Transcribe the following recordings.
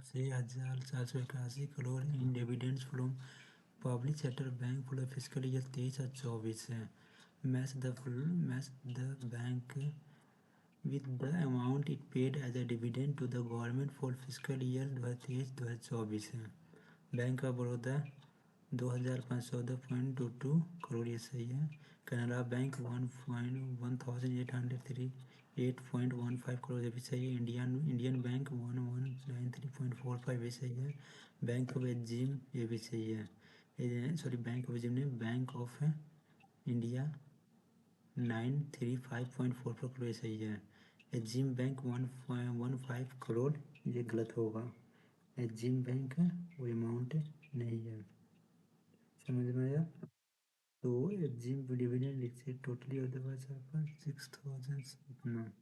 6,481 crore in dividends from public sector bank for fiscal year 23 और 24 है। Match the bank with the amount it paid as a dividend to the government for fiscal year 2023-2024 है। Bank of Baroda 2,514.22 crore, ये सही है। Canara bank 1,803.8.15 crore, ये भी सही है। इंडियन बैंक 1,193.45, ये सही है। बैंक ऑफ एग्जिम, ये भी सही है। बैंक ऑफ एग्जिम ने बैंक ऑफ इंडिया 935.44 करोड़, ये सही है। एग्जिम बैंक 1.15 करोड़, ये गलत होगा। एग्जिम बैंक वो अमाउंट नहीं है, समझ में आया। तो एग्जिम डिविडेंड लिखिए टोटली हो जाएगा 6,000 इतना,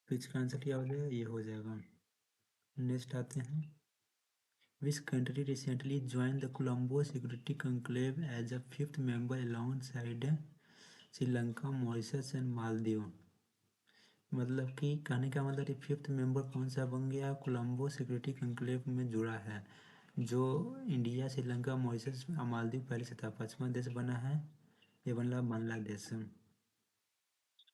तो इसका आंसर क्या हो जाएगा, ये हो जाएगा। नेक्स्ट आते हैं। Which country recently join the Colombo security conclave as a 5th member alongside Sri Lanka, Mauritius and Maldives. मतलब कि कहने का मतलब कि 5th मेंबर कौन सा बन गया, कोलंबो सिक्योरिटी कंक्लेव में जुड़ा है, जो इंडिया, श्रीलंका, मॉरिशस, मालदीव पहले से था। 5वां देश बना है, ये बन रहा बांग्लादेश।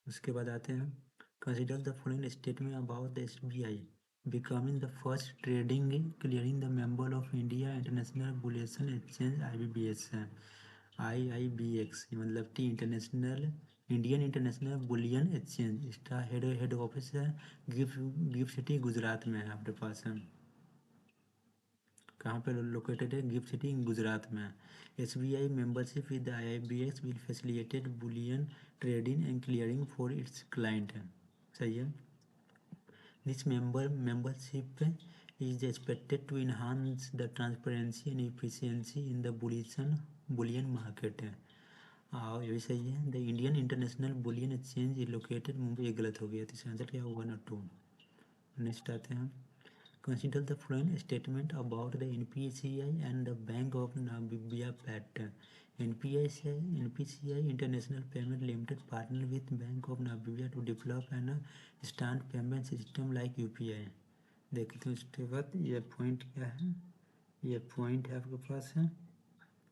उसके बाद आते हैं। Consider the following statement about the SBI becoming the first trading clearing the member of India international bullion exchange IBBS है। IIBX मतलब T international Indian international bullion exchange. इसका हेड ऑफिस है गिफ्ट सिटी, गुजरात में है आपके पास है। कहाँ पे लोकेटेड है, गिफ्ट सिटी गुजरात में। SBI membership with IIBX will facilitate Boolean trading and clearing for its client है, सही है। This membership is expected to enhance the transparency and efficiency in the bullion market है। ये भी सही है। The Indian international bullion exchange is located Mumbai, ये गलत हो गया, तो इसका आंसर क्या होगा, 1 और 2। नेक्स्ट आते हैं। Consider the following statement about the NPCI and the bank of Namibia pact. NPCI international payment limited partner with bank of Namibia to develop an stand payment system like UPI। देखते हैं उसके बाद ये point क्या है, ये point है आपके पास है,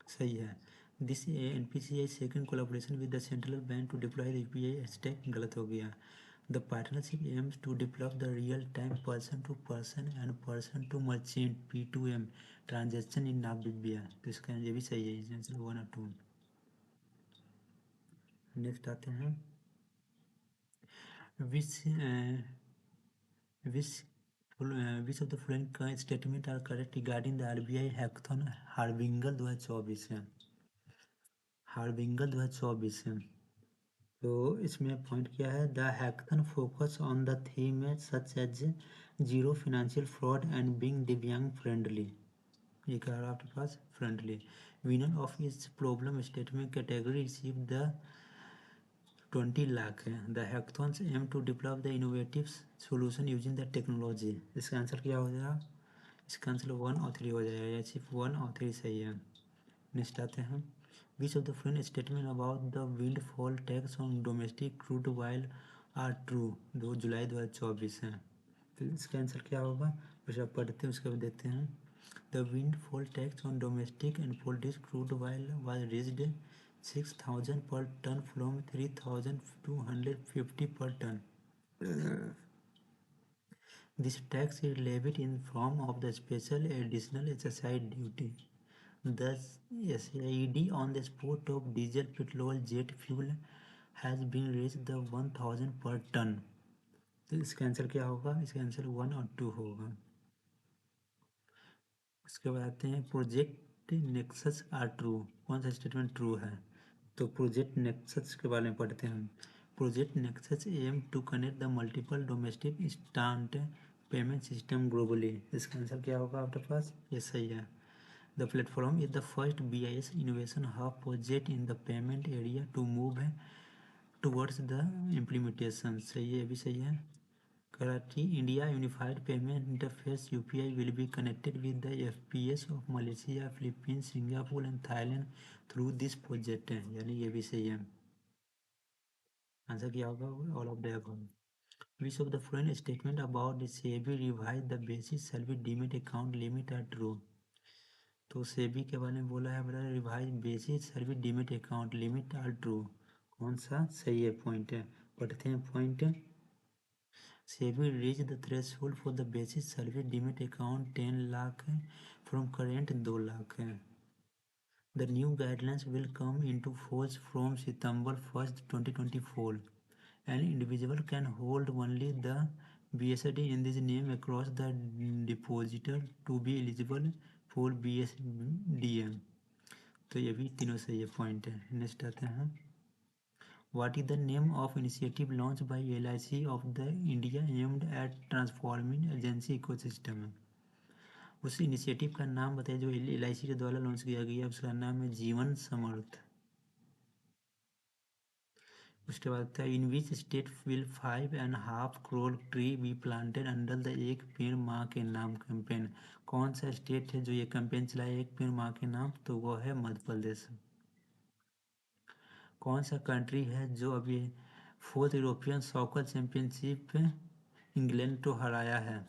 सही है। This NPCI second collaboration with the central bank to deploy the UPI stack, गलत हो गया। The partnership aims to develop the real time person to person and person to merchant P2M transaction in Namibia, तो इसका ये भी सही है, answer 1 और 2। नेक्स्ट आते हैं। Which which which of the following statement are correct regarding the RBI hackathon Harbinger 2024 है। हार्बिंगर 2024 है, तो इसमें पॉइंट क्या है, the hackathon focus on the theme such as zero financial fraud and being Divyang friendly, ये कह रहा आपके पास फ्रेंडली। विनर ऑफ इस problem statement category receive the 20 lakh है। The hackathons aim to develop the innovative solution using the technology, इसका answer क्या हो जाएगा, इसका आंसर 1 और 3 हो जाएगा, या सिर्फ 1 और 3 सही है। नेक्स्ट आते हैं। Which of the following statement about the windfall tax on domestic crude oil are true, 2 जुलाई 2024 है, तो इसका आंसर क्या होगा, फिर आप पढ़ते हैं उसके बाद देखते हैं। The windfall tax on domestic and poultry crude oil was raised 6,000 पर टन फ्रॉम 3,250 पर ton. This tax is levied in form of the special additional exercise duty. Thus, SAED on the export of diesel, petrol, jet fuel has been raised the 1,000 per ton. तो इसका answer क्या होगा, इसका answer 1 और 2 होगा। उसके बाद आते हैं। प्रोजेक्ट नेक्सस आर ट्रू, कौन सा स्टेटमेंट ट्रू है, तो प्रोजेक्ट नेक्सस के बारे में पढ़ते हैं। Project Nexus aim to connect the multiple domestic instant payment system globally, इसका आंसर क्या होगा आपके पास, ये सही है। The platform is the first BIS innovation hub project in the payment area to move towards the implementation, सही है, ये भी सही है। Karachi India Unified Payment Interface UPI will be connected with the FPS of Malaysia, Philippines, Singapore and Thailand through this project है, यानी ये भी सही है। आंसर क्या होगा, all of the above. Which of the following statement about the SEBI revised the basis salary demat account limit are true? तो सेबी के बारे में बोला है बड़ा revise basis service demat account limit are true. कौन सा सही है पॉइंट है? पढ़ते हैं point. SEBI reach the threshold for the basis service demat account 10 lakh from current 2 lakh है। The new guidelines will come into force from September 1st 2024। An individual can hold only the BSD in this name across the depositor to be eligible for BSDM। तो ये भी तीनों सही है point है। Next आते हैं। What is the name of initiative launch by LIC of the India aimed at transforming agency ecosystem. उस इनिशिएटिव का नाम बताइए जो LIC के द्वारा लॉन्च किया गया। उसका नाम है जीवन समर्थ। उसके बाद था in which state will 5.5 crore tree be planted under the Ek Ped माँ के नाम कैंपेन। कौन सा स्टेट है जो ये कैंपेन चलाए एक पेड़ माँ के नाम? तो वो है मध्य प्रदेश। कौन सा कंट्री है जो अभी 4th European soccer championship England को हराया है?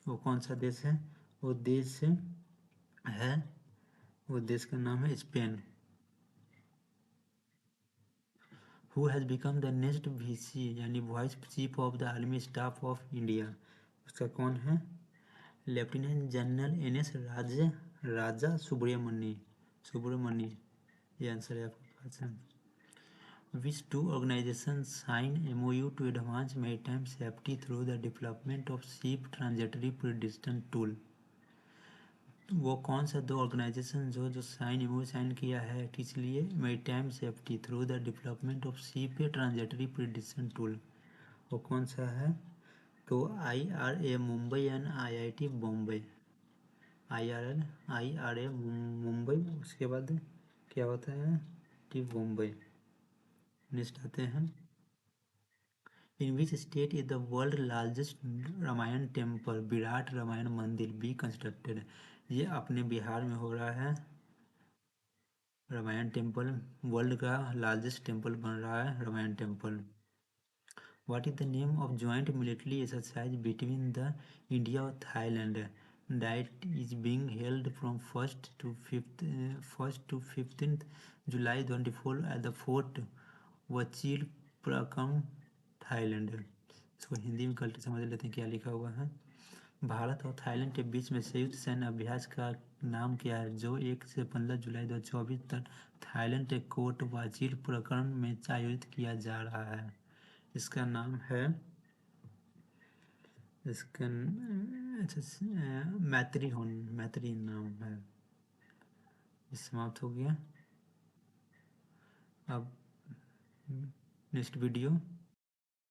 वो कौन सा देश है? वो देश है, वो देश का नाम है Spain. Who has become the next VC यानी vice chief of the army staff of India? उसका कौन है? लेफ्टिनेंट जनरल NS राजा सुब्रमणी। ये आंसर है आपका question. Which two organizations sign MOU to advance maritime safety through the development of ship transitory prediction tool? वो कौन सा दो ऑर्गेनाइजेशन जो MOU साइन किया है किस लिए? Maritime safety through the development of ship transitory prediction tool. वो कौन सा है? तो IRA Mumbai and IIT Bombay. IRA Mumbai, उसके बाद क्या होता है टी बॉम्बे। नेक्स्ट आते हैं। In which state is the world largest Ramayana temple Virat Ramayan Mandir be constructed? ये अपने बिहार में हो रहा है रामायण टेम्पल। वर्ल्ड का लार्जेस्ट टेम्पल बन रहा है Ramayana temple. What is the name of joint military exercise between the India और Thailand that is being held from 1st to 15th July 2024 at the fort वचीलपुरम थाईलैंड। इसको हिंदी में कल समझ लेते हैं क्या लिखा हुआ है। भारत और थाईलैंड के बीच में संयुक्त सैन्य अभ्यास का नाम क्या है जो 1 से 15 जुलाई 2024 तक थाईलैंड के कोट वाचिलपुरम में आयोजित किया जा रहा है? इसका नाम है इसका मैत्री नाम है। समाप्त हो गया। अब नेक्स्ट वीडियो